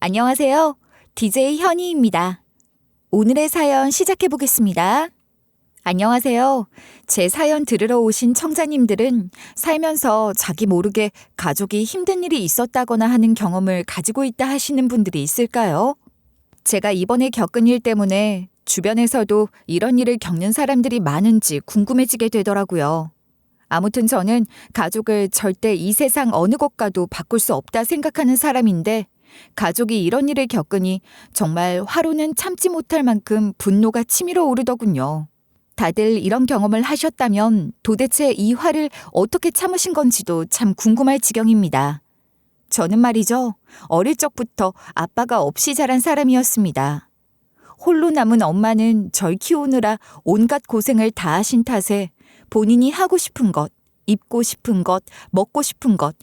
안녕하세요. DJ 현희입니다. 오늘의 사연 시작해 보겠습니다. 안녕하세요. 제 사연 들으러 오신 청자님들은 살면서 자기 모르게 가족이 힘든 일이 있었다거나 하는 경험을 가지고 있다 하시는 분들이 있을까요? 제가 이번에 겪은 일 때문에 주변에서도 이런 일을 겪는 사람들이 많은지 궁금해지게 되더라고요. 아무튼 저는 가족을 절대 이 세상 어느 것과도 바꿀 수 없다 생각하는 사람인데 가족이 이런 일을 겪으니 정말 화로는 참지 못할 만큼 분노가 치밀어 오르더군요. 다들 이런 경험을 하셨다면 도대체 이 화를 어떻게 참으신 건지도 참 궁금할 지경입니다. 저는 말이죠. 어릴 적부터 아빠가 없이 자란 사람이었습니다. 홀로 남은 엄마는 절 키우느라 온갖 고생을 다 하신 탓에 본인이 하고 싶은 것, 입고 싶은 것, 먹고 싶은 것,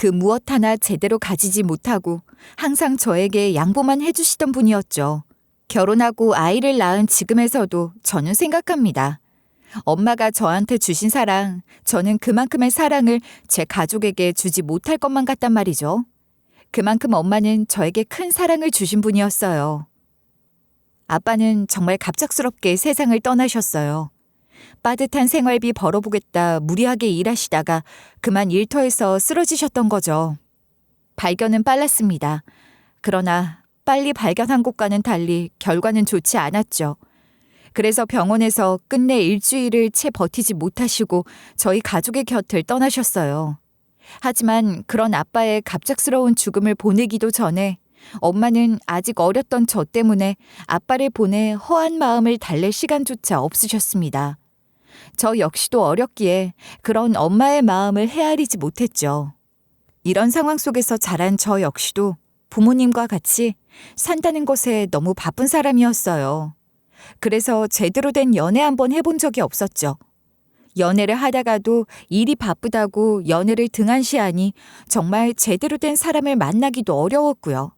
그 무엇 하나 제대로 가지지 못하고 항상 저에게 양보만 해주시던 분이었죠. 결혼하고 아이를 낳은 지금에서도 저는 생각합니다. 엄마가 저한테 주신 사랑, 저는 그만큼의 사랑을 제 가족에게 주지 못할 것만 같단 말이죠. 그만큼 엄마는 저에게 큰 사랑을 주신 분이었어요. 아빠는 정말 갑작스럽게 세상을 떠나셨어요. 빠듯한 생활비 벌어보겠다 무리하게 일하시다가 그만 일터에서 쓰러지셨던 거죠. 발견은 빨랐습니다. 그러나 빨리 발견한 것과는 달리 결과는 좋지 않았죠. 그래서 병원에서 끝내 일주일을 채 버티지 못하시고 저희 가족의 곁을 떠나셨어요. 하지만 그런 아빠의 갑작스러운 죽음을 보내기도 전에 엄마는 아직 어렸던 저 때문에 아빠를 보내 허한 마음을 달랠 시간조차 없으셨습니다. 저 역시도 어렸기에 그런 엄마의 마음을 헤아리지 못했죠. 이런 상황 속에서 자란 저 역시도 부모님과 같이 산다는 것에 너무 바쁜 사람이었어요. 그래서 제대로 된 연애 한번 해본 적이 없었죠. 연애를 하다가도 일이 바쁘다고 연애를 등한시하니 정말 제대로 된 사람을 만나기도 어려웠고요.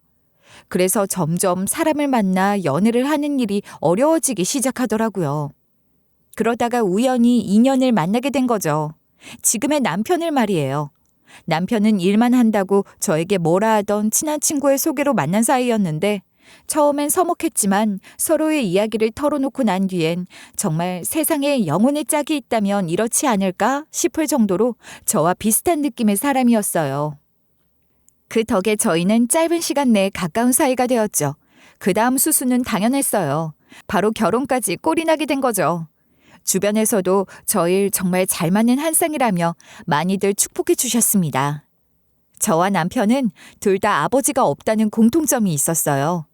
그래서 점점 사람을 만나 연애를 하는 일이 어려워지기 시작하더라고요. 그러다가 우연히 인연을 만나게 된 거죠. 지금의 남편을 말이에요. 남편은 일만 한다고 저에게 뭐라 하던 친한 친구의 소개로 만난 사이였는데 처음엔 서먹했지만 서로의 이야기를 털어놓고 난 뒤엔 정말 세상에 영혼의 짝이 있다면 이렇지 않을까 싶을 정도로 저와 비슷한 느낌의 사람이었어요. 그 덕에 저희는 짧은 시간 내에 가까운 사이가 되었죠. 그 다음 수순은 당연했어요. 바로 결혼까지 꼴이 나게 된 거죠. 주변에서도 저희 정말 잘 맞는 한 쌍이라며 많이들 축복해 주셨습니다. 저와 남편은 둘 다 아버지가 없다는 공통점이 있었어요.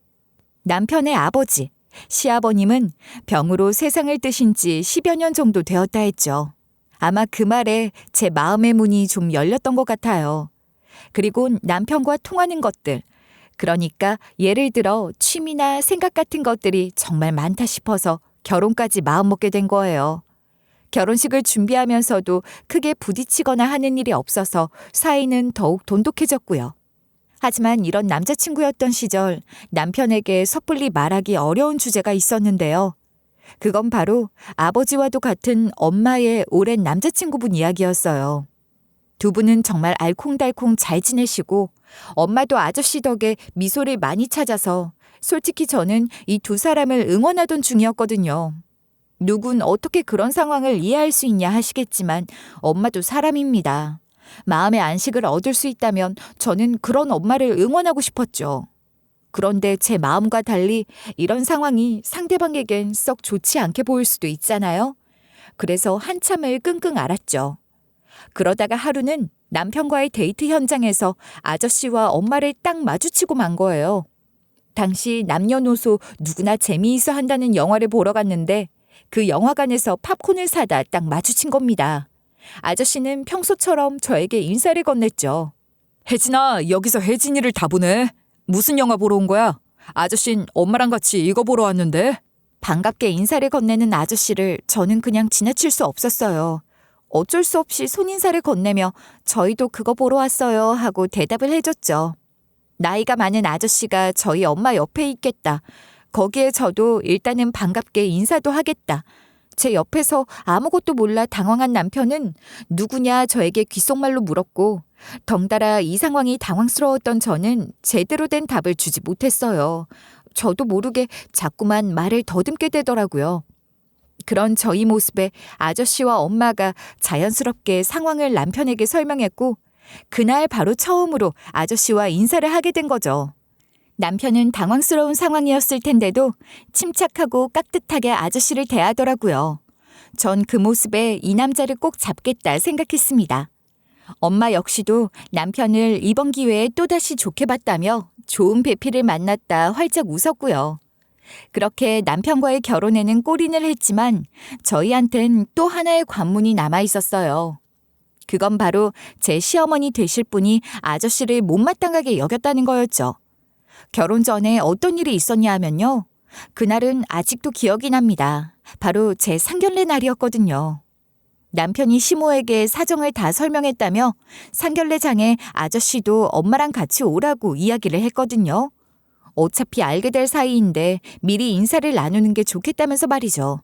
남편의 아버지, 시아버님은 병으로 세상을 뜨신 지 10여 년 정도 되었다 했죠. 아마 그 말에 제 마음의 문이 좀 열렸던 것 같아요. 그리고 남편과 통하는 것들, 그러니까 예를 들어 취미나 생각 같은 것들이 정말 많다 싶어서 결혼까지 마음먹게 된 거예요. 결혼식을 준비하면서도 크게 부딪히거나 하는 일이 없어서 사이는 더욱 돈독해졌고요. 하지만 이런 남자친구였던 시절 남편에게 섣불리 말하기 어려운 주제가 있었는데요. 그건 바로 아버지와도 같은 엄마의 오랜 남자친구분 이야기였어요. 두 분은 정말 알콩달콩 잘 지내시고 엄마도 아저씨 덕에 미소를 많이 찾아서 솔직히 저는 이 두 사람을 응원하던 중이었거든요. 누군 어떻게 그런 상황을 이해할 수 있냐 하시겠지만 엄마도 사람입니다. 마음의 안식을 얻을 수 있다면 저는 그런 엄마를 응원하고 싶었죠. 그런데 제 마음과 달리 이런 상황이 상대방에겐 썩 좋지 않게 보일 수도 있잖아요. 그래서 한참을 끙끙 앓았죠. 그러다가 하루는 남편과의 데이트 현장에서 아저씨와 엄마를 딱 마주치고 만 거예요. 당시 남녀노소 누구나 재미있어 한다는 영화를 보러 갔는데 그 영화관에서 팝콘을 사다 딱 마주친 겁니다. 아저씨는 평소처럼 저에게 인사를 건넸죠. 혜진아, 여기서 혜진이를 다 보네. 무슨 영화 보러 온 거야? 아저씨는 엄마랑 같이 이거 보러 왔는데. 반갑게 인사를 건네는 아저씨를 저는 그냥 지나칠 수 없었어요. 어쩔 수 없이 손인사를 건네며 저희도 그거 보러 왔어요 하고 대답을 해줬죠. 나이가 많은 아저씨가 저희 엄마 옆에 있겠다. 거기에 저도 일단은 반갑게 인사도 하겠다. 제 옆에서 아무것도 몰라 당황한 남편은 누구냐 저에게 귓속말로 물었고 덩달아 이 상황이 당황스러웠던 저는 제대로 된 답을 주지 못했어요. 저도 모르게 자꾸만 말을 더듬게 되더라고요. 그런 저희 모습에 아저씨와 엄마가 자연스럽게 상황을 남편에게 설명했고 그날 바로 처음으로 아저씨와 인사를 하게 된 거죠. 남편은 당황스러운 상황이었을 텐데도 침착하고 깍듯하게 아저씨를 대하더라고요. 전 그 모습에 이 남자를 꼭 잡겠다 생각했습니다. 엄마 역시도 남편을 이번 기회에 또다시 좋게 봤다며 좋은 배필을 만났다 활짝 웃었고요. 그렇게 남편과의 결혼에는 골인을 했지만 저희한텐 또 하나의 관문이 남아 있었어요. 그건 바로 제 시어머니 되실 분이 아저씨를 못마땅하게 여겼다는 거였죠. 결혼 전에 어떤 일이 있었냐 하면요. 그날은 아직도 기억이 납니다. 바로 제 상견례 날이었거든요. 남편이 시모에게 사정을 다 설명했다며 상견례장에 아저씨도 엄마랑 같이 오라고 이야기를 했거든요. 어차피 알게 될 사이인데 미리 인사를 나누는 게 좋겠다면서 말이죠.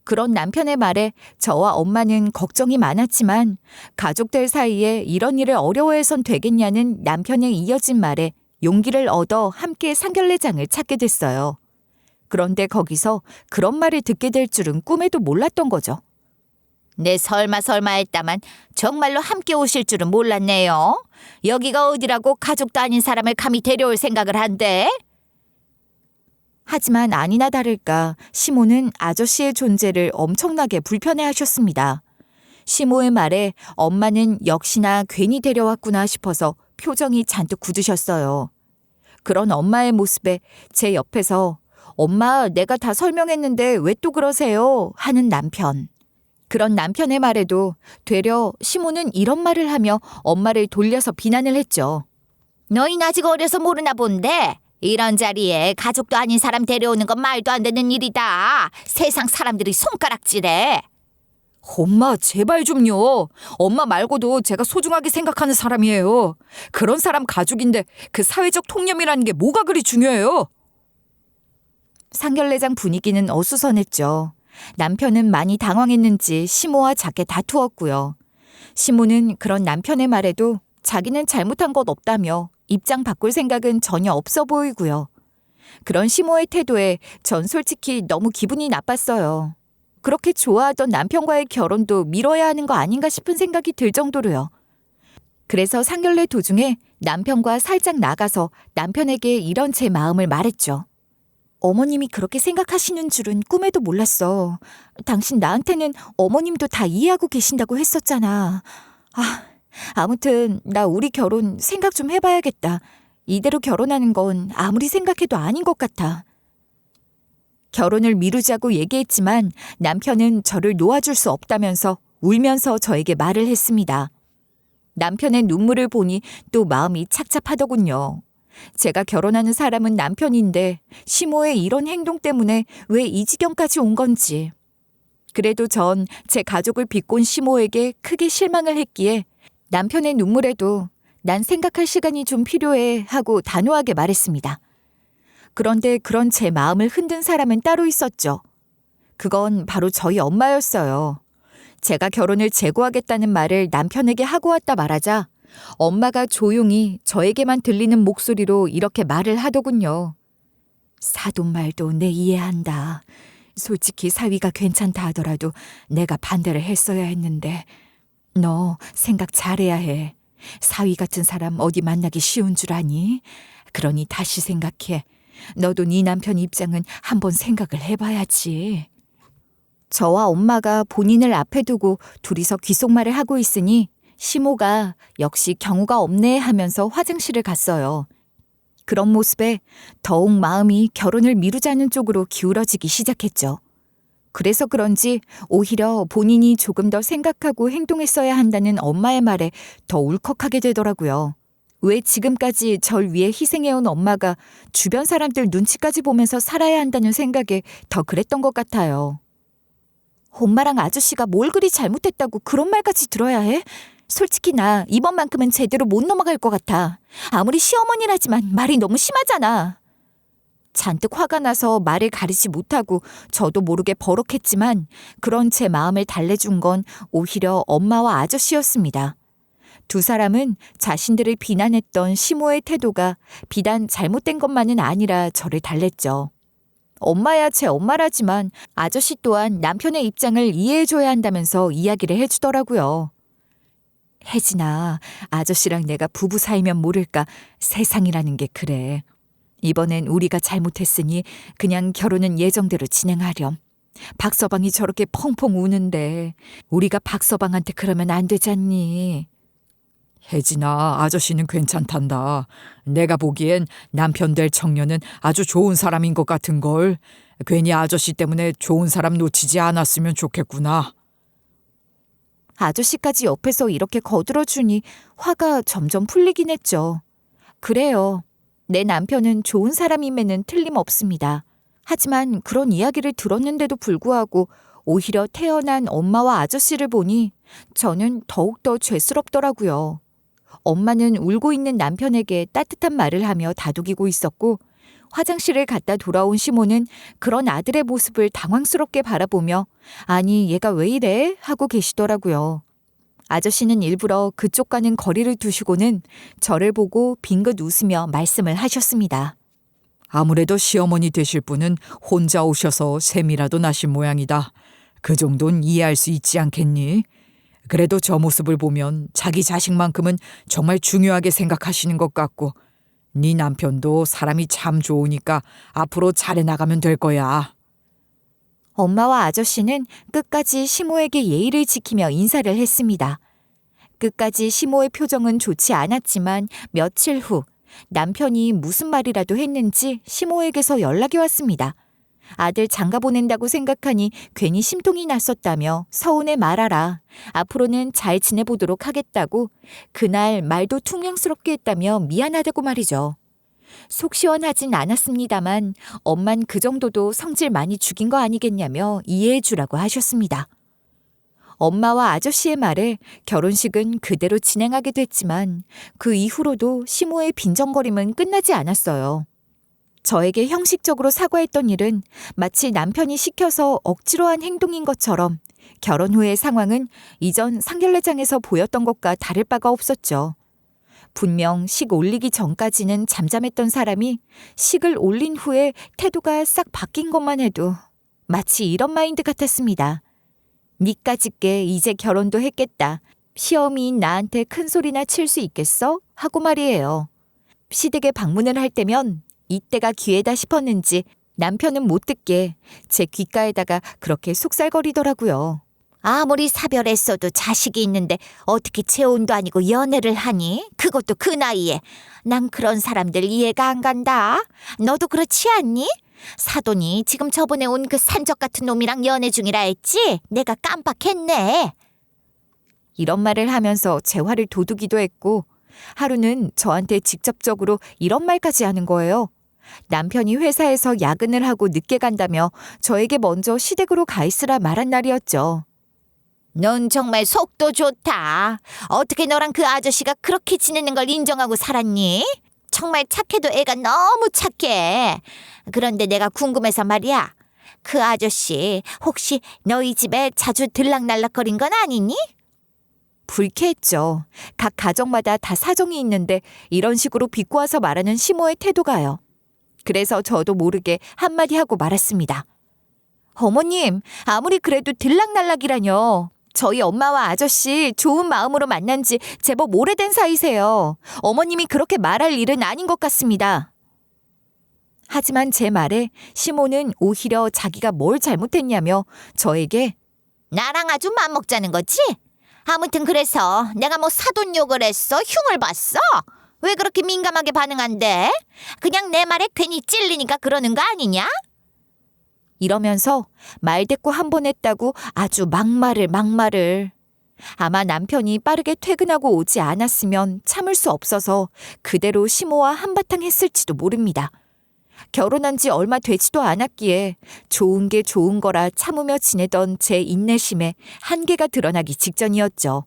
그런 남편의 말에 저와 엄마는 걱정이 많았지만 가족들 사이에 이런 일을 어려워해선 되겠냐는 남편의 이어진 말에 용기를 얻어 함께 상견례장을 찾게 됐어요. 그런데 거기서 그런 말을 듣게 될 줄은 꿈에도 몰랐던 거죠. 네, 설마 했다만 정말로 함께 오실 줄은 몰랐네요. 여기가 어디라고 가족도 아닌 사람을 감히 데려올 생각을 한대? 하지만 아니나 다를까 시모는 아저씨의 존재를 엄청나게 불편해하셨습니다. 시모의 말에 엄마는 역시나 괜히 데려왔구나 싶어서 표정이 잔뜩 굳으셨어요. 그런 엄마의 모습에 제 옆에서 엄마 내가 다 설명했는데 왜 또 그러세요? 하는 남편. 그런 남편의 말에도 되려 시모는 이런 말을 하며 엄마를 돌려서 비난을 했죠. 너희는 아직 어려서 모르나 본데 이런 자리에 가족도 아닌 사람 데려오는 건 말도 안 되는 일이다. 세상 사람들이 손가락질해. 엄마 제발 좀요. 엄마 말고도 제가 소중하게 생각하는 사람이에요. 그런 사람 가족인데 그 사회적 통념이라는 게 뭐가 그리 중요해요? 상견례장 분위기는 어수선했죠. 남편은 많이 당황했는지 시모와 작게 다투었고요. 시모는 그런 남편의 말에도 자기는 잘못한 것 없다며 입장 바꿀 생각은 전혀 없어 보이고요. 그런 시모의 태도에 전 솔직히 너무 기분이 나빴어요. 그렇게 좋아하던 남편과의 결혼도 미뤄야 하는 거 아닌가 싶은 생각이 들 정도로요. 그래서 상견례 도중에 남편과 살짝 나가서 남편에게 이런 제 마음을 말했죠. 어머님이 그렇게 생각하시는 줄은 꿈에도 몰랐어. 당신 나한테는 어머님도 다 이해하고 계신다고 했었잖아. 아무튼 나 우리 결혼 생각 좀 해봐야겠다. 이대로 결혼하는 건 아무리 생각해도 아닌 것 같아. 결혼을 미루자고 얘기했지만 남편은 저를 놓아줄 수 없다면서 울면서 저에게 말을 했습니다. 남편의 눈물을 보니 또 마음이 착잡하더군요. 제가 결혼하는 사람은 남편인데 시모의 이런 행동 때문에 왜 이 지경까지 온 건지. 그래도 전 제 가족을 비꼰 시모에게 크게 실망을 했기에 남편의 눈물에도 난 생각할 시간이 좀 필요해 하고 단호하게 말했습니다. 그런데 그런 제 마음을 흔든 사람은 따로 있었죠. 그건 바로 저희 엄마였어요. 제가 결혼을 재고하겠다는 말을 남편에게 하고 왔다 말하자 엄마가 조용히 저에게만 들리는 목소리로 이렇게 말을 하더군요. 사돈 말도 내 이해한다. 솔직히 사위가 괜찮다 하더라도 내가 반대를 했어야 했는데 너 생각 잘해야 해. 사위 같은 사람 어디 만나기 쉬운 줄 아니? 그러니 다시 생각해. 너도 네 남편 입장은 한번 생각을 해봐야지. 저와 엄마가 본인을 앞에 두고 둘이서 귓속말을 하고 있으니 시모가 역시 경우가 없네 하면서 화장실을 갔어요. 그런 모습에 더욱 마음이 결혼을 미루자는 쪽으로 기울어지기 시작했죠. 그래서 그런지 오히려 본인이 조금 더 생각하고 행동했어야 한다는 엄마의 말에 더 울컥하게 되더라고요. 왜 지금까지 절 위해 희생해온 엄마가 주변 사람들 눈치까지 보면서 살아야 한다는 생각에 더 그랬던 것 같아요. 엄마랑 아저씨가 뭘 그리 잘못했다고 그런 말까지 들어야 해? 솔직히 나 이번만큼은 제대로 못 넘어갈 것 같아. 아무리 시어머니라지만 말이 너무 심하잖아. 잔뜩 화가 나서 말을 가리지 못하고 저도 모르게 버럭했지만 그런 제 마음을 달래준 건 오히려 엄마와 아저씨였습니다. 두 사람은 자신들을 비난했던 시모의 태도가 비단 잘못된 것만은 아니라 저를 달랬죠. 엄마야 제 엄마라지만 아저씨 또한 남편의 입장을 이해해줘야 한다면서 이야기를 해주더라고요. 혜진아, 아저씨랑 내가 부부 사이면 모를까 세상이라는 게 그래. 이번엔 우리가 잘못했으니 그냥 결혼은 예정대로 진행하렴. 박서방이 저렇게 펑펑 우는데 우리가 박서방한테 그러면 안 되잖니. 혜진아, 아저씨는 괜찮단다. 내가 보기엔 남편 될 청년은 아주 좋은 사람인 것 같은걸. 괜히 아저씨 때문에 좋은 사람 놓치지 않았으면 좋겠구나. 아저씨까지 옆에서 이렇게 거들어주니 화가 점점 풀리긴 했죠. 그래요. 내 남편은 좋은 사람임에는 틀림없습니다. 하지만 그런 이야기를 들었는데도 불구하고 오히려 태어난 엄마와 아저씨를 보니 저는 더욱더 죄스럽더라고요. 엄마는 울고 있는 남편에게 따뜻한 말을 하며 다독이고 있었고 화장실을 갔다 돌아온 시모는 그런 아들의 모습을 당황스럽게 바라보며 아니 얘가 왜 이래? 하고 계시더라고요. 아저씨는 일부러 그쪽과는 거리를 두시고는 저를 보고 빙긋 웃으며 말씀을 하셨습니다. 아무래도 시어머니 되실 분은 혼자 오셔서 셈이라도 나신 모양이다. 그 정도는 이해할 수 있지 않겠니? 그래도 저 모습을 보면 자기 자식만큼은 정말 중요하게 생각하시는 것 같고 네 남편도 사람이 참 좋으니까 앞으로 잘해나가면 될 거야. 엄마와 아저씨는 끝까지 시모에게 예의를 지키며 인사를 했습니다. 끝까지 시모의 표정은 좋지 않았지만 며칠 후 남편이 무슨 말이라도 했는지 시모에게서 연락이 왔습니다. 아들 장가 보낸다고 생각하니 괜히 심통이 났었다며 서운해 말아라. 앞으로는 잘 지내보도록 하겠다고 그날 말도 퉁명스럽게 했다며 미안하다고 말이죠. 속 시원하진 않았습니다만 엄만 그 정도도 성질 많이 죽인 거 아니겠냐며 이해해 주라고 하셨습니다. 엄마와 아저씨의 말에 결혼식은 그대로 진행하게 됐지만 그 이후로도 시모의 빈정거림은 끝나지 않았어요. 저에게 형식적으로 사과했던 일은 마치 남편이 시켜서 억지로 한 행동인 것처럼 결혼 후의 상황은 이전 상견례장에서 보였던 것과 다를 바가 없었죠. 분명 식 올리기 전까지는 잠잠했던 사람이 식을 올린 후에 태도가 싹 바뀐 것만 해도 마치 이런 마인드 같았습니다. 니까짓게 이제 결혼도 했겠다. 시어미인 나한테 큰 소리나 칠 수 있겠어? 하고 말이에요. 시댁에 방문을 할 때면 이때가 기회다 싶었는지 남편은 못 듣게 제 귓가에다가 그렇게 속살거리더라고요. 아무리 사별했어도 자식이 있는데 어떻게 재혼도 아니고 연애를 하니? 그것도 그 나이에. 난 그런 사람들 이해가 안 간다. 너도 그렇지 않니? 사돈이 지금 저번에 온 그 산적 같은 놈이랑 연애 중이라 했지? 내가 깜빡했네. 이런 말을 하면서 제 화를 도두기도 했고 하루는 저한테 직접적으로 이런 말까지 하는 거예요. 남편이 회사에서 야근을 하고 늦게 간다며 저에게 먼저 시댁으로 가 있으라 말한 날이었죠. 넌 정말 속도 좋다. 어떻게 너랑 그 아저씨가 그렇게 지내는 걸 인정하고 살았니? 정말 착해도 애가 너무 착해. 그런데 내가 궁금해서 말이야. 그 아저씨 혹시 너희 집에 자주 들락날락거린 건 아니니? 불쾌했죠. 각 가정마다 다 사정이 있는데 이런 식으로 비꼬아서 말하는 시모의 태도가요. 그래서 저도 모르게 한마디 하고 말았습니다. 어머님, 아무리 그래도 들락날락이라뇨. 저희 엄마와 아저씨 좋은 마음으로 만난 지 제법 오래된 사이세요. 어머님이 그렇게 말할 일은 아닌 것 같습니다. 하지만 제 말에 시모는 오히려 자기가 뭘 잘못했냐며 저에게 나랑 아주 맘먹자는 거지? 아무튼 그래서 내가 뭐 사돈 욕을 했어? 흉을 봤어? 왜 그렇게 민감하게 반응한대? 그냥 내 말에 괜히 찔리니까 그러는 거 아니냐? 이러면서 말대꾸 한 번 했다고 아주 막말을. 아마 남편이 빠르게 퇴근하고 오지 않았으면 참을 수 없어서 그대로 시모와 한바탕 했을지도 모릅니다. 결혼한 지 얼마 되지도 않았기에 좋은 게 좋은 거라 참으며 지내던 제 인내심에 한계가 드러나기 직전이었죠.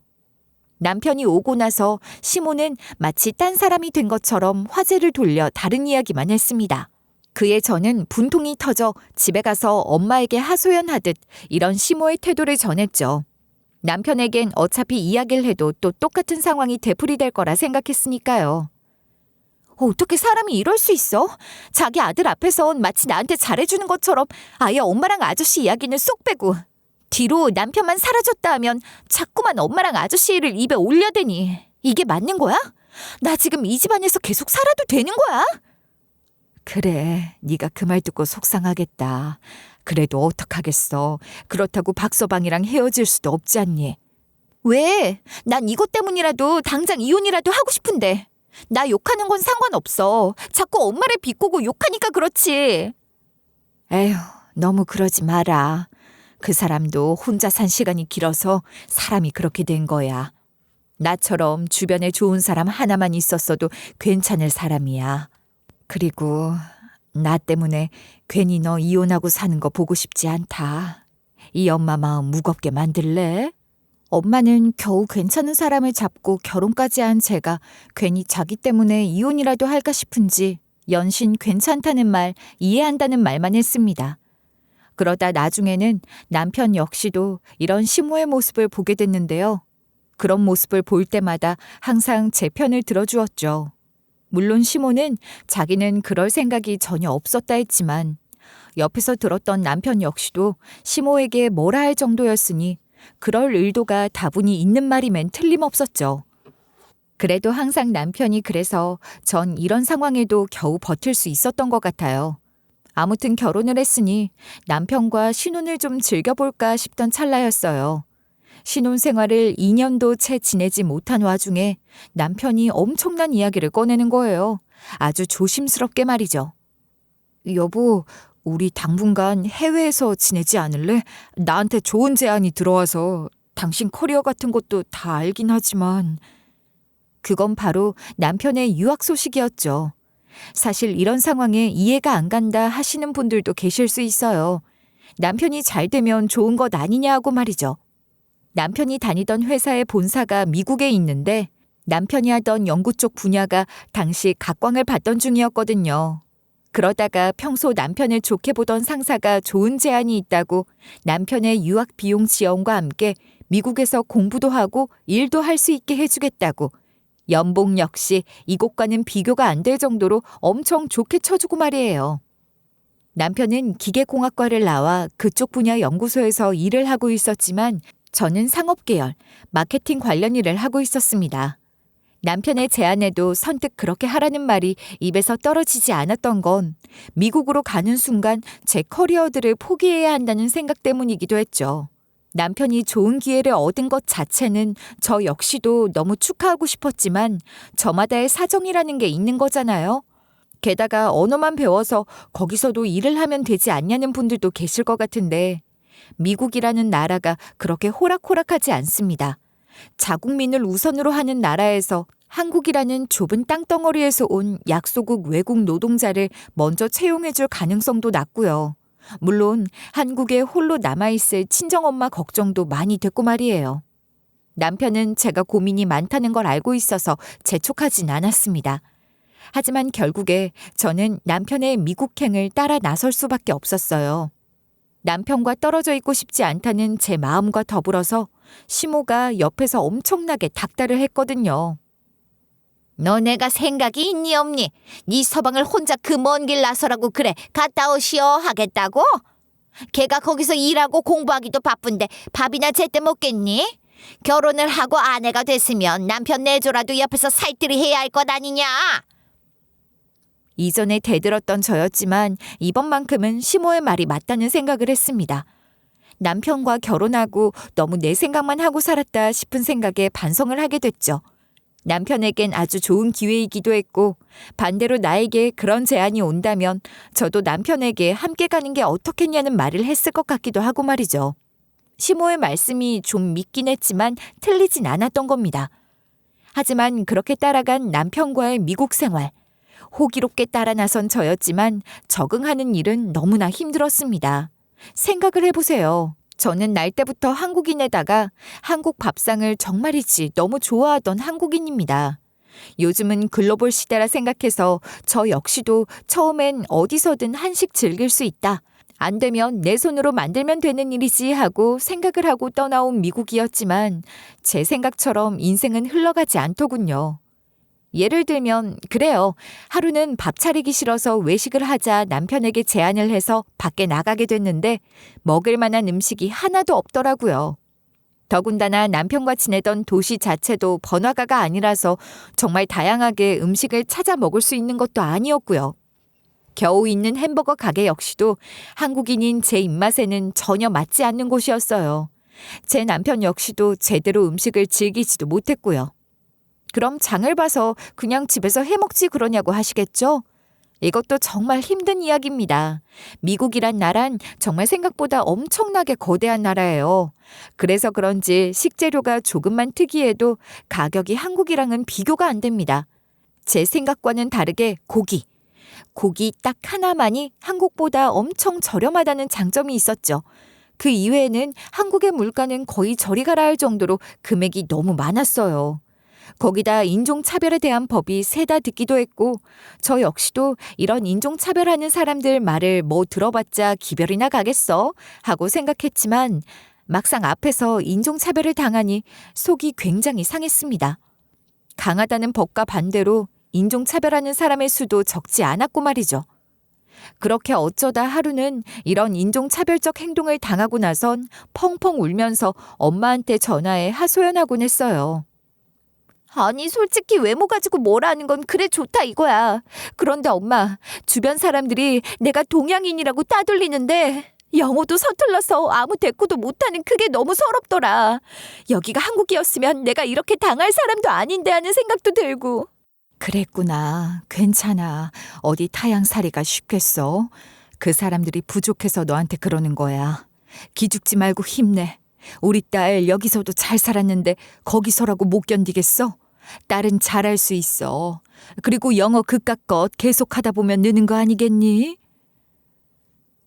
남편이 오고 나서 시모는 마치 딴 사람이 된 것처럼 화제를 돌려 다른 이야기만 했습니다. 그에 저는 분통이 터져 집에 가서 엄마에게 하소연하듯 이런 시모의 태도를 전했죠. 남편에겐 어차피 이야기를 해도 또 똑같은 상황이 되풀이될 거라 생각했으니까요. 어떻게 사람이 이럴 수 있어? 자기 아들 앞에선 마치 나한테 잘해주는 것처럼 아예 엄마랑 아저씨 이야기는 쏙 빼고 뒤로 남편만 사라졌다 하면 자꾸만 엄마랑 아저씨 일을 입에 올려대니 이게 맞는 거야? 나 지금 이 집안에서 계속 살아도 되는 거야? 그래, 네가 그 말 듣고 속상하겠다. 그래도 어떡하겠어. 그렇다고 박서방이랑 헤어질 수도 없지 않니? 왜? 난 이것 때문이라도 당장 이혼이라도 하고 싶은데. 나 욕하는 건 상관없어. 자꾸 엄마를 비꼬고 욕하니까 그렇지. 에휴, 너무 그러지 마라. 그 사람도 혼자 산 시간이 길어서 사람이 그렇게 된 거야. 나처럼 주변에 좋은 사람 하나만 있었어도 괜찮을 사람이야. 그리고 나 때문에 괜히 너 이혼하고 사는 거 보고 싶지 않다. 이 엄마 마음 무겁게 만들래? 엄마는 겨우 괜찮은 사람을 잡고 결혼까지 한 제가 괜히 자기 때문에 이혼이라도 할까 싶은지 연신 괜찮다는 말, 이해한다는 말만 했습니다. 그러다 나중에는 남편 역시도 이런 시모의 모습을 보게 됐는데요. 그런 모습을 볼 때마다 항상 제 편을 들어주었죠. 물론 시모는 자기는 그럴 생각이 전혀 없었다 했지만 옆에서 들었던 남편 역시도 시모에게 뭐라 할 정도였으니 그럴 의도가 다분히 있는 말이면 틀림없었죠. 그래도 항상 남편이 그래서 전 이런 상황에도 겨우 버틸 수 있었던 것 같아요. 아무튼 결혼을 했으니 남편과 신혼을 좀 즐겨볼까 싶던 찰나였어요. 신혼 생활을 2년도 채 지내지 못한 와중에 남편이 엄청난 이야기를 꺼내는 거예요. 아주 조심스럽게 말이죠. 여보, 우리 당분간 해외에서 지내지 않을래? 나한테 좋은 제안이 들어와서 당신 커리어 같은 것도 다 알긴 하지만. 그건 바로 남편의 유학 소식이었죠. 사실 이런 상황에 이해가 안 간다 하시는 분들도 계실 수 있어요. 남편이 잘 되면 좋은 것 아니냐 하고 말이죠. 남편이 다니던 회사의 본사가 미국에 있는데 남편이 하던 연구 쪽 분야가 당시 각광을 받던 중이었거든요. 그러다가 평소 남편을 좋게 보던 상사가 좋은 제안이 있다고 남편의 유학 비용 지원과 함께 미국에서 공부도 하고 일도 할 수 있게 해주겠다고 연봉 역시 이곳과는 비교가 안 될 정도로 엄청 좋게 쳐주고 말이에요. 남편은 기계공학과를 나와 그쪽 분야 연구소에서 일을 하고 있었지만 저는 상업계열, 마케팅 관련 일을 하고 있었습니다. 남편의 제안에도 선뜻 그렇게 하라는 말이 입에서 떨어지지 않았던 건 미국으로 가는 순간 제 커리어들을 포기해야 한다는 생각 때문이기도 했죠. 남편이 좋은 기회를 얻은 것 자체는 저 역시도 너무 축하하고 싶었지만 저마다의 사정이라는 게 있는 거잖아요. 게다가 언어만 배워서 거기서도 일을 하면 되지 않냐는 분들도 계실 것 같은데 미국이라는 나라가 그렇게 호락호락하지 않습니다. 자국민을 우선으로 하는 나라에서 한국이라는 좁은 땅덩어리에서 온 약소국 외국 노동자를 먼저 채용해줄 가능성도 낮고요. 물론 한국에 홀로 남아있을 친정엄마 걱정도 많이 됐고 말이에요. 남편은 제가 고민이 많다는 걸 알고 있어서 재촉하진 않았습니다. 하지만 결국에 저는 남편의 미국행을 따라 나설 수밖에 없었어요. 남편과 떨어져 있고 싶지 않다는 제 마음과 더불어서 시모가 옆에서 엄청나게 닥달을 했거든요. 너네가 생각이 있니 없니? 네 서방을 혼자 그 먼 길 나서라고 그래 갔다 오시오 하겠다고? 걔가 거기서 일하고 공부하기도 바쁜데 밥이나 제때 먹겠니? 결혼을 하고 아내가 됐으면 남편 내조라도 옆에서 살뜰히 해야 할 것 아니냐? 이전에 대들었던 저였지만 이번만큼은 시모의 말이 맞다는 생각을 했습니다. 남편과 결혼하고 너무 내 생각만 하고 살았다 싶은 생각에 반성을 하게 됐죠. 남편에겐 아주 좋은 기회이기도 했고 반대로 나에게 그런 제안이 온다면 저도 남편에게 함께 가는 게 어떻겠냐는 말을 했을 것 같기도 하고 말이죠. 시모의 말씀이 좀 믿긴 했지만 틀리진 않았던 겁니다. 하지만 그렇게 따라간 남편과의 미국 생활, 호기롭게 따라 나선 저였지만 적응하는 일은 너무나 힘들었습니다. 생각을 해보세요. 저는 날 때부터 한국인에다가 한국 밥상을 정말이지 너무 좋아하던 한국인입니다. 요즘은 글로벌 시대라 생각해서 저 역시도 처음엔 어디서든 한식 즐길 수 있다. 안 되면 내 손으로 만들면 되는 일이지 하고 생각을 하고 떠나온 미국이었지만 제 생각처럼 인생은 흘러가지 않더군요. 예를 들면 그래요. 하루는 밥 차리기 싫어서 외식을 하자 남편에게 제안을 해서 밖에 나가게 됐는데 먹을 만한 음식이 하나도 없더라고요. 더군다나 남편과 지내던 도시 자체도 번화가가 아니라서 정말 다양하게 음식을 찾아 먹을 수 있는 것도 아니었고요. 겨우 있는 햄버거 가게 역시도 한국인인 제 입맛에는 전혀 맞지 않는 곳이었어요. 제 남편 역시도 제대로 음식을 즐기지도 못했고요. 그럼 장을 봐서 그냥 집에서 해먹지 그러냐고 하시겠죠? 이것도 정말 힘든 이야기입니다. 미국이란 나란 정말 생각보다 엄청나게 거대한 나라예요. 그래서 그런지 식재료가 조금만 특이해도 가격이 한국이랑은 비교가 안 됩니다. 제 생각과는 다르게 고기 딱 하나만이 한국보다 엄청 저렴하다는 장점이 있었죠. 그 이외에는 한국의 물가는 거의 저리 가라 할 정도로 금액이 너무 많았어요. 거기다 인종차별에 대한 법이 세다 듣기도 했고 저 역시도 이런 인종차별하는 사람들 말을 뭐 들어봤자 기별이나 가겠어 하고 생각했지만 막상 앞에서 인종차별을 당하니 속이 굉장히 상했습니다. 강하다는 법과 반대로 인종차별하는 사람의 수도 적지 않았고 말이죠. 그렇게 어쩌다 하루는 이런 인종차별적 행동을 당하고 나선 펑펑 울면서 엄마한테 전화해 하소연하곤 했어요. 아니 솔직히 외모 가지고 뭐라는 건 그래 좋다 이거야. 그런데 엄마, 주변 사람들이 내가 동양인이라고 따돌리는데 영어도 서툴러서 아무 대꾸도 못하는 그게 너무 서럽더라. 여기가 한국이었으면 내가 이렇게 당할 사람도 아닌데 하는 생각도 들고. 그랬구나. 괜찮아. 어디 타양살이가 쉽겠어. 그 사람들이 부족해서 너한테 그러는 거야. 기죽지 말고 힘내. 우리 딸 여기서도 잘 살았는데 거기서라고 못 견디겠어? 딸은 잘할 수 있어. 그리고 영어 그깟것 계속하다 보면 느는 거 아니겠니?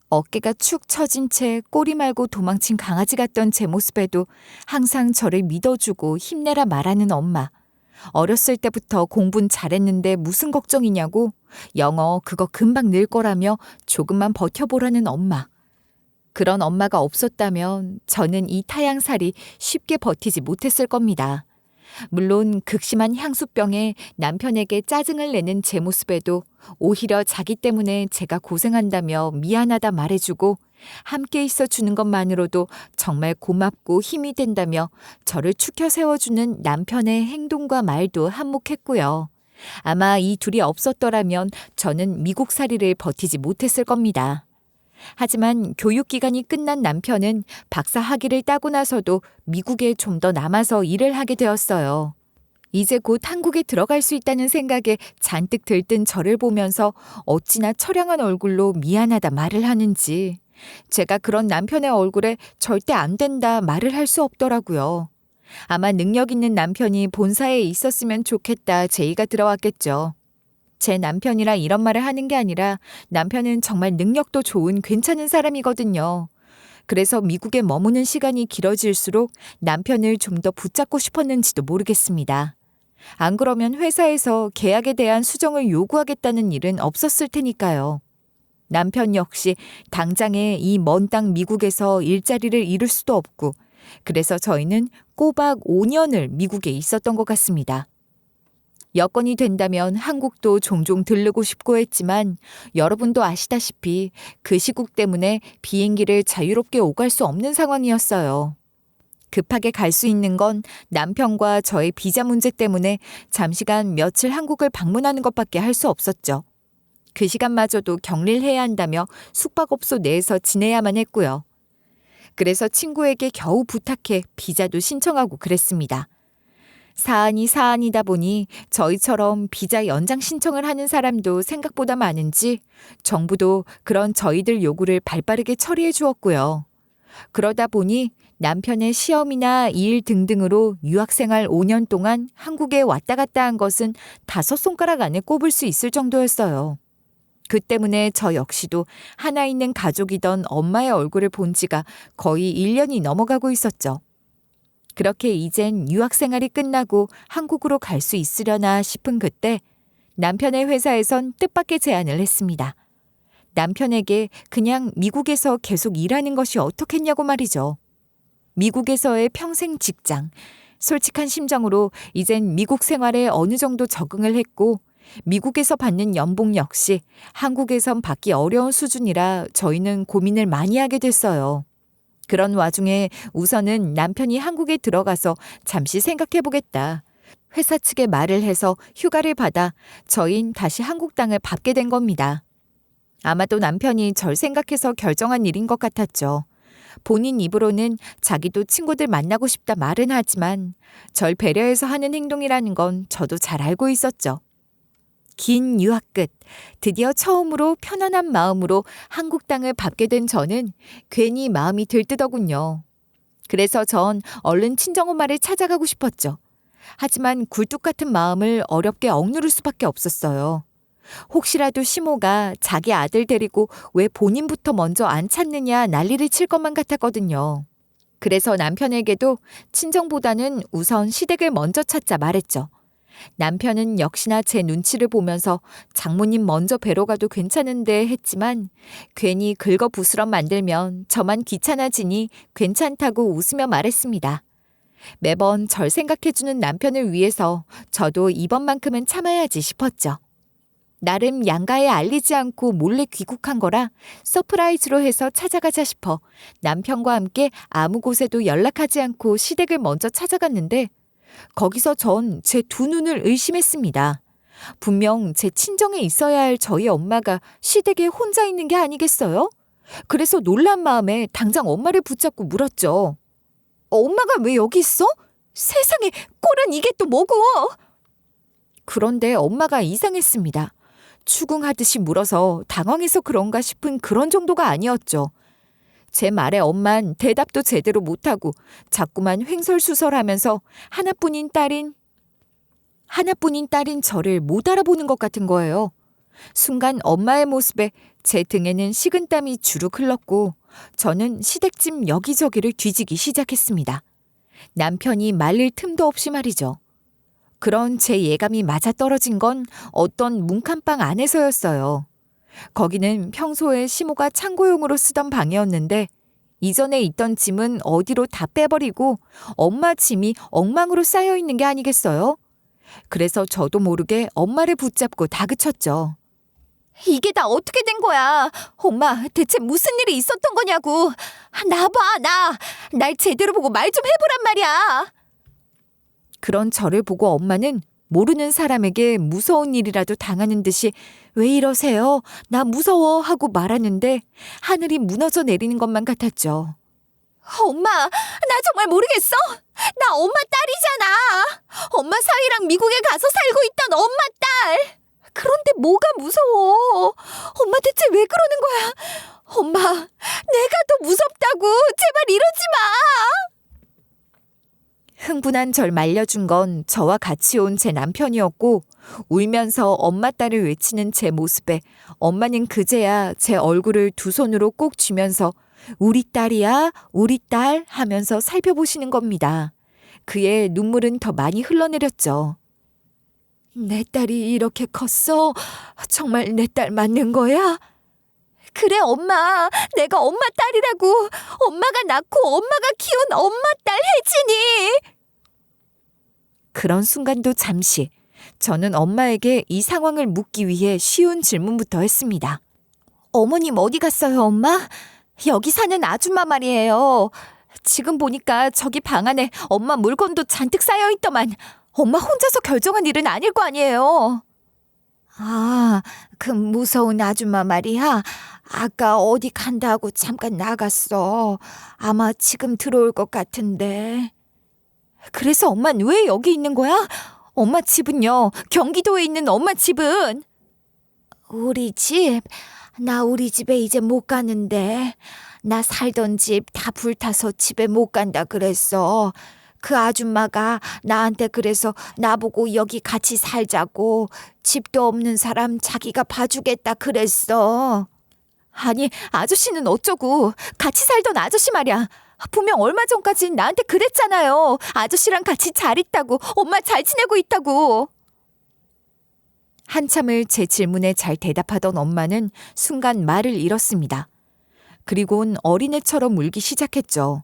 어깨가 축 처진 채 꼬리 말고 도망친 강아지 같던 제 모습에도 항상 저를 믿어주고 힘내라 말하는 엄마. 어렸을 때부터 공부는 잘했는데 무슨 걱정이냐고 영어 그거 금방 늘 거라며 조금만 버텨보라는 엄마. 그런 엄마가 없었다면 저는 이 타양살이 쉽게 버티지 못했을 겁니다. 물론 극심한 향수병에 남편에게 짜증을 내는 제 모습에도 오히려 자기 때문에 제가 고생한다며 미안하다 말해주고 함께 있어주는 것만으로도 정말 고맙고 힘이 된다며 저를 추켜 세워주는 남편의 행동과 말도 한몫했고요. 아마 이 둘이 없었더라면 저는 미국살이를 버티지 못했을 겁니다. 하지만 교육기간이 끝난 남편은 박사 학위를 따고 나서도 미국에 좀 더 남아서 일을 하게 되었어요. 이제 곧 한국에 들어갈 수 있다는 생각에 잔뜩 들뜬 저를 보면서 어찌나 처량한 얼굴로 미안하다 말을 하는지 제가 그런 남편의 얼굴에 절대 안 된다 말을 할 수 없더라고요. 아마 능력 있는 남편이 본사에 있었으면 좋겠다 제의가 들어왔겠죠. 제 남편이라 이런 말을 하는 게 아니라 남편은 정말 능력도 좋은 괜찮은 사람이거든요. 그래서 미국에 머무는 시간이 길어질수록 남편을 좀 더 붙잡고 싶었는지도 모르겠습니다. 안 그러면 회사에서 계약에 대한 수정을 요구하겠다는 일은 없었을 테니까요. 남편 역시 당장에 이 먼 땅 미국에서 일자리를 잃을 수도 없고 그래서 저희는 꼬박 5년을 미국에 있었던 것 같습니다. 여건이 된다면 한국도 종종 들르고 싶고 했지만 여러분도 아시다시피 그 시국 때문에 비행기를 자유롭게 오갈 수 없는 상황이었어요. 급하게 갈 수 있는 건 남편과 저의 비자 문제 때문에 잠시간 며칠 한국을 방문하는 것밖에 할 수 없었죠. 그 시간마저도 격리를 해야 한다며 숙박업소 내에서 지내야만 했고요. 그래서 친구에게 겨우 부탁해 비자도 신청하고 그랬습니다. 사안이 사안이다 보니 저희처럼 비자 연장 신청을 하는 사람도 생각보다 많은지 정부도 그런 저희들 요구를 발빠르게 처리해 주었고요. 그러다 보니 남편의 시험이나 일 등등으로 유학생활 5년 동안 한국에 왔다 갔다 한 것은 5손가락 안에 꼽을 수 있을 정도였어요. 그 때문에 저 역시도 하나 있는 가족이던 엄마의 얼굴을 본 지가 거의 1년이 넘어가고 있었죠. 그렇게 이젠 유학생활이 끝나고 한국으로 갈 수 있으려나 싶은 그때 남편의 회사에선 뜻밖의 제안을 했습니다. 남편에게 그냥 미국에서 계속 일하는 것이 어떻겠냐고 말이죠. 미국에서의 평생 직장, 솔직한 심정으로 이젠 미국 생활에 어느 정도 적응을 했고 미국에서 받는 연봉 역시 한국에선 받기 어려운 수준이라 저희는 고민을 많이 하게 됐어요. 그런 와중에 우선은 남편이 한국에 들어가서 잠시 생각해보겠다. 회사 측에 말을 해서 휴가를 받아 저희는 다시 한국 땅을 밟게 된 겁니다. 아마도 남편이 절 생각해서 결정한 일인 것 같았죠. 본인 입으로는 자기도 친구들 만나고 싶다 말은 하지만 절 배려해서 하는 행동이라는 건 저도 잘 알고 있었죠. 긴 유학 끝 드디어 처음으로 편안한 마음으로 한국 땅을 밟게 된 저는 괜히 마음이 들뜨더군요. 그래서 전 얼른 친정엄마를 찾아가고 싶었죠. 하지만 굴뚝 같은 마음을 어렵게 억누를 수밖에 없었어요. 혹시라도 시모가 자기 아들 데리고 왜 본인부터 먼저 안 찾느냐 난리를 칠 것만 같았거든요. 그래서 남편에게도 친정보다는 우선 시댁을 먼저 찾자 말했죠. 남편은 역시나 제 눈치를 보면서 장모님 먼저 뵈러 가도 괜찮은데 했지만 괜히 긁어부스럼 만들면 저만 귀찮아지니 괜찮다고 웃으며 말했습니다. 매번 절 생각해주는 남편을 위해서 저도 이번만큼은 참아야지 싶었죠. 나름 양가에 알리지 않고 몰래 귀국한 거라 서프라이즈로 해서 찾아가자 싶어 남편과 함께 아무 곳에도 연락하지 않고 시댁을 먼저 찾아갔는데 거기서 전 제 두 눈을 의심했습니다. 분명 제 친정에 있어야 할 저희 엄마가 시댁에 혼자 있는 게 아니겠어요? 그래서 놀란 마음에 당장 엄마를 붙잡고 물었죠. 엄마가 왜 여기 있어? 세상에 꼴은 이게 또 뭐고? 그런데 엄마가 이상했습니다. 추궁하듯이 물어서 당황해서 그런가 싶은 그런 정도가 아니었죠. 제 말에 엄만 대답도 제대로 못하고 자꾸만 횡설수설하면서 하나뿐인 딸인 저를 못 알아보는 것 같은 거예요. 순간 엄마의 모습에 제 등에는 식은땀이 주룩 흘렀고 저는 시댁집 여기저기를 뒤지기 시작했습니다. 남편이 말릴 틈도 없이 말이죠. 그런 제 예감이 맞아떨어진 건 어떤 뭉칸방 안에서였어요. 거기는 평소에 시모가 창고용으로 쓰던 방이었는데 이전에 있던 짐은 어디로 다 빼버리고 엄마 짐이 엉망으로 쌓여 있는 게 아니겠어요? 그래서 저도 모르게 엄마를 붙잡고 다그쳤죠. 이게 다 어떻게 된 거야? 엄마, 대체 무슨 일이 있었던 거냐고. 날 제대로 보고 말 좀 해보란 말이야. 그런 저를 보고 엄마는 모르는 사람에게 무서운 일이라도 당하는 듯이 왜 이러세요? 나 무서워 하고 말하는데 하늘이 무너져 내리는 것만 같았죠. 엄마, 나 정말 모르겠어. 나 엄마 딸이잖아. 엄마 사위랑 미국에 가서 살고 있던 엄마 딸. 그런데 뭐가 무서워? 엄마 대체 왜 그러는 거야? 엄마, 내가 더 무섭다고. 제발 이러지 마. 흥분한 절 말려준 건 저와 같이 온 제 남편이었고 울면서 엄마 딸을 외치는 제 모습에 엄마는 그제야 제 얼굴을 두 손으로 꼭 쥐면서 우리 딸이야, 우리 딸 하면서 살펴보시는 겁니다. 그의 눈물은 더 많이 흘러내렸죠. 내 딸이 이렇게 컸어? 정말 내 딸 맞는 거야? 그래 엄마, 내가 엄마 딸이라고. 엄마가 낳고 엄마가 키운 엄마 딸 혜진이. 그런 순간도 잠시 저는 엄마에게 이 상황을 묻기 위해 쉬운 질문부터 했습니다. 어머님 어디 갔어요 엄마? 여기 사는 아줌마 말이에요. 지금 보니까 저기 방 안에 엄마 물건도 잔뜩 쌓여있더만 엄마 혼자서 결정한 일은 아닐 거 아니에요. 아, 그 무서운 아줌마 말이야. 아까 어디 간다고 잠깐 나갔어. 아마 지금 들어올 것 같은데. 그래서 엄마는 왜 여기 있는 거야? 엄마 집은요? 경기도에 있는 엄마 집은? 우리 집? 나 우리 집에 이제 못 가는데. 나 살던 집 다 불타서 집에 못 간다 그랬어. 그 아줌마가 나한테 그래서 나보고 여기 같이 살자고. 집도 없는 사람 자기가 봐주겠다 그랬어. 아니, 아저씨는 어쩌고. 같이 살던 아저씨 말이야. 분명 얼마 전까진 나한테 그랬잖아요. 아저씨랑 같이 잘 있다고. 엄마 잘 지내고 있다고. 한참을 제 질문에 잘 대답하던 엄마는 순간 말을 잃었습니다. 그리곤 어린애처럼 울기 시작했죠.